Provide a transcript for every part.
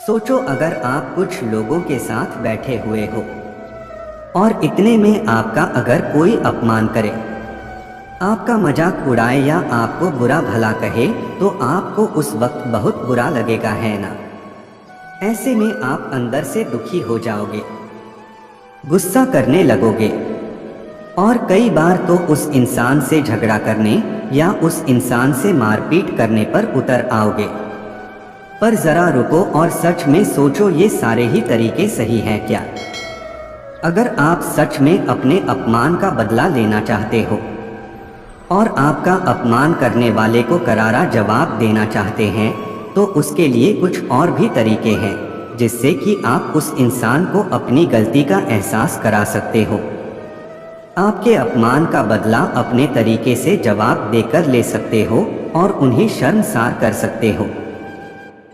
सोचो अगर आप कुछ लोगों के साथ बैठे हुए हो और इतने में आपका अगर कोई अपमान करे, आपका मजाक उड़ाए या आपको बुरा भला कहे तो आपको उस वक्त बहुत बुरा लगेगा, है ना। ऐसे में आप अंदर से दुखी हो जाओगे, गुस्सा करने लगोगे और कई बार तो उस इंसान से झगड़ा करने या उस इंसान से मारपीट करने पर उतर आओगे। पर जरा रुको और सच में सोचो, ये सारे ही तरीके सही हैं क्या? अगर आप सच में अपने अपमान का बदला लेना चाहते हो और आपका अपमान करने वाले को करारा जवाब देना चाहते हैं तो उसके लिए कुछ और भी तरीके हैं जिससे कि आप उस इंसान को अपनी गलती का एहसास करा सकते हो। आपके अपमान का बदला अपने तरीके से जवाब देकर ले सकते हो और उन्हें शर्मसार कर सकते हो।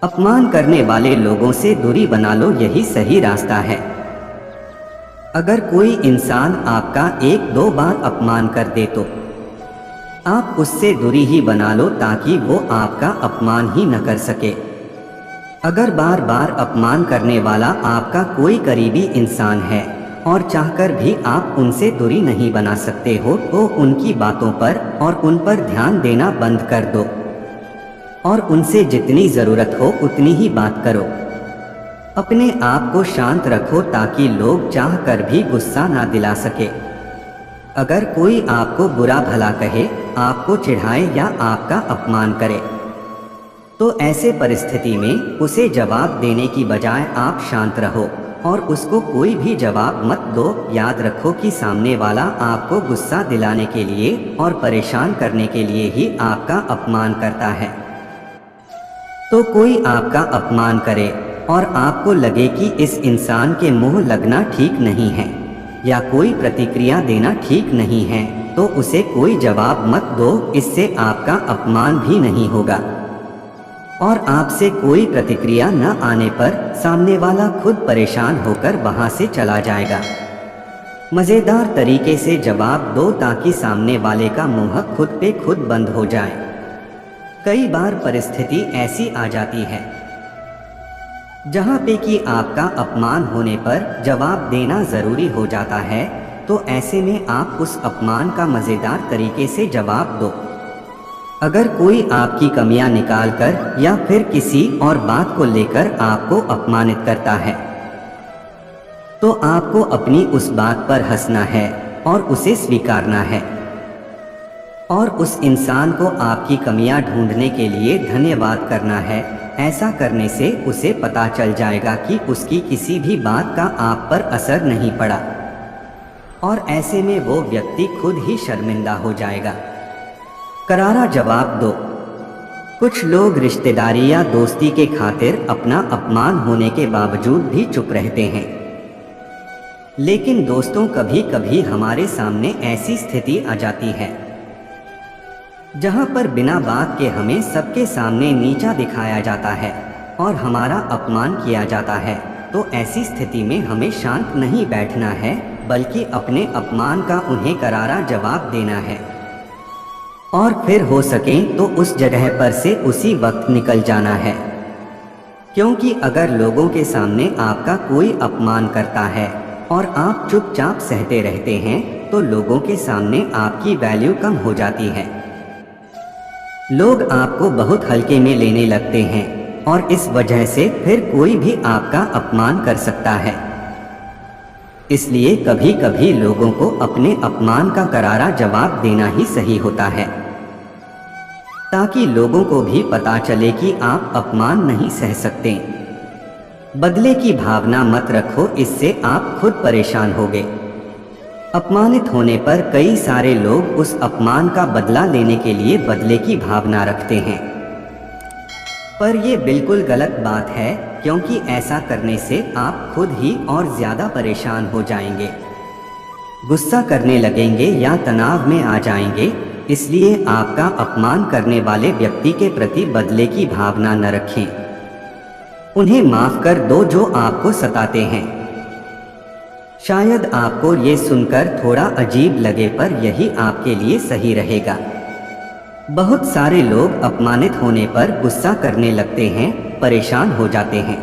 अपमान करने वाले लोगों से दूरी बना लो, यही सही रास्ता है। अगर कोई इंसान आपका एक दो बार अपमान कर दे तो आप उससे दूरी ही बना लो ताकि वो आपका अपमान ही न कर सके। अगर बार बार अपमान करने वाला आपका कोई करीबी इंसान है और चाहकर भी आप उनसे दूरी नहीं बना सकते हो तो उनकी बातों पर और उन पर ध्यान देना बंद कर दो और उनसे जितनी ज़रूरत हो उतनी ही बात करो। अपने आप को शांत रखो ताकि लोग चाह कर भी गुस्सा ना दिला सके। अगर कोई आपको बुरा भला कहे, आपको चिढ़ाए या आपका अपमान करे तो ऐसे परिस्थिति में उसे जवाब देने की बजाय आप शांत रहो और उसको कोई भी जवाब मत दो। याद रखो कि सामने वाला आपको गुस्सा दिलाने के लिए और परेशान करने के लिए ही आपका अपमान करता है। तो कोई आपका अपमान करे और आपको लगे कि इस इंसान के मुंह लगना ठीक नहीं है या कोई प्रतिक्रिया देना ठीक नहीं है तो उसे कोई जवाब मत दो, इससे आपका अपमान भी नहीं होगा और आपसे कोई प्रतिक्रिया न आने पर सामने वाला खुद परेशान होकर वहां से चला जाएगा। मज़ेदार तरीके से जवाब दो ताकि सामने वाले का मुंह खुद पे खुद बंद हो जाए। कई बार परिस्थिति ऐसी आ जाती है जहाँ पे कि आपका अपमान होने पर जवाब देना ज़रूरी हो जाता है, तो ऐसे में आप उस अपमान का मज़ेदार तरीके से जवाब दो। अगर कोई आपकी कमियां निकालकर या फिर किसी और बात को लेकर आपको अपमानित करता है तो आपको अपनी उस बात पर हंसना है और उसे स्वीकारना है और उस इंसान को आपकी कमियां ढूंढने के लिए धन्यवाद करना है। ऐसा करने से उसे पता चल जाएगा कि उसकी किसी भी बात का आप पर असर नहीं पड़ा और ऐसे में वो व्यक्ति खुद ही शर्मिंदा हो जाएगा। करारा जवाब दो। कुछ लोग रिश्तेदारी या दोस्ती के खातिर अपना अपमान होने के बावजूद भी चुप रहते हैं, लेकिन दोस्तों कभी कभी हमारे सामने ऐसी स्थिति आ जाती है जहां पर बिना बात के हमें सबके सामने नीचा दिखाया जाता है और हमारा अपमान किया जाता है। तो ऐसी स्थिति में हमें शांत नहीं बैठना है बल्कि अपने अपमान का उन्हें करारा जवाब देना है और फिर हो सके तो उस जगह पर से उसी वक्त निकल जाना है। क्योंकि अगर लोगों के सामने आपका कोई अपमान करता है और आप चुपचाप सहते रहते हैं तो लोगों के सामने आपकी वैल्यू कम हो जाती है। लोग आपको बहुत हल्के में लेने लगते हैं और इस वजह से फिर कोई भी आपका अपमान कर सकता है। इसलिए कभी कभी लोगों को अपने अपमान का करारा जवाब देना ही सही होता है ताकि लोगों को भी पता चले कि आप अपमान नहीं सह सकते। बदले की भावना मत रखो, इससे आप खुद परेशान होगे। अपमानित होने पर कई सारे लोग उस अपमान का बदला लेने के लिए बदले की भावना रखते हैं, पर यह बिल्कुल गलत बात है क्योंकि ऐसा करने से आप खुद ही और ज़्यादा परेशान हो जाएंगे, गुस्सा करने लगेंगे या तनाव में आ जाएंगे। इसलिए आपका अपमान करने वाले व्यक्ति के प्रति बदले की भावना न रखें, उन्हें माफ़ कर दो जो आपको सताते हैं। शायद आपको ये सुनकर थोड़ा अजीब लगे पर यही आपके लिए सही रहेगा। बहुत सारे लोग अपमानित होने पर गुस्सा करने लगते हैं, परेशान हो जाते हैं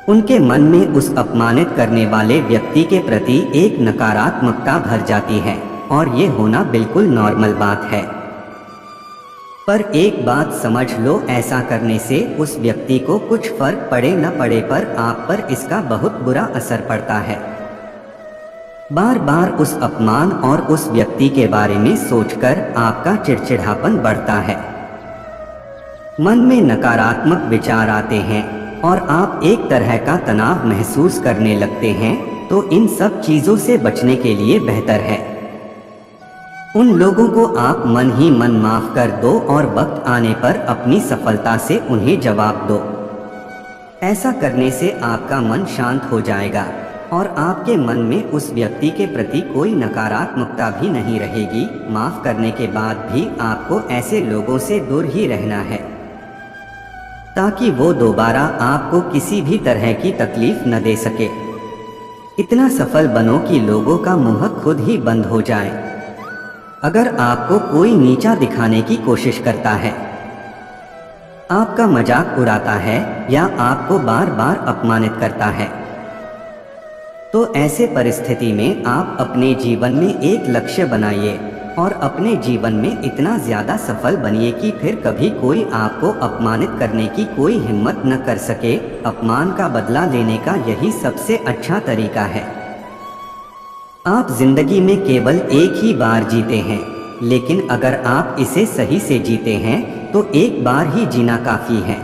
उनके मन में उस अपमानित करने वाले व्यक्ति के प्रति एक नकारात्मकता भर जाती है और ये होना बिल्कुल नॉर्मल बात है। पर एक बात समझ लो, ऐसा करने से उस व्यक्ति को कुछ फर्क पड़े न पड़े पर आप पर इसका बहुत बुरा असर पड़ता है। बार बार उस अपमान और उस व्यक्ति के बारे में सोचकर आपका चिड़चिड़ापन बढ़ता है, मन में नकारात्मक विचार आते हैं और आप एक तरह का तनाव महसूस करने लगते हैं। तो इन सब चीज़ों से बचने के लिए बेहतर है उन लोगों को आप मन ही मन माफ कर दो और वक्त आने पर अपनी सफलता से उन्हें जवाब दो। ऐसा करने से आपका मन शांत हो जाएगा और आपके मन में उस व्यक्ति के प्रति कोई नकारात्मकता भी नहीं रहेगी। माफ करने के बाद भी आपको ऐसे लोगों से दूर ही रहना है ताकि वो दोबारा आपको किसी भी तरह की तकलीफ न दे सके। इतना सफल बनो कि लोगों का मुंह खुद ही बंद हो जाए। अगर आपको कोई नीचा दिखाने की कोशिश करता है, आपका मजाक उड़ाता है या आपको बार बार अपमानित करता है, तो ऐसे परिस्थिति में आप अपने जीवन में एक लक्ष्य बनाइए और अपने जीवन में इतना ज़्यादा सफल बनिए कि फिर कभी कोई आपको अपमानित करने की कोई हिम्मत न कर सके। अपमान का बदला लेने का यही सबसे अच्छा तरीका है। आप जिंदगी में केवल एक ही बार जीते हैं, लेकिन अगर आप इसे सही से जीते हैं तो एक बार ही जीना काफ़ी है।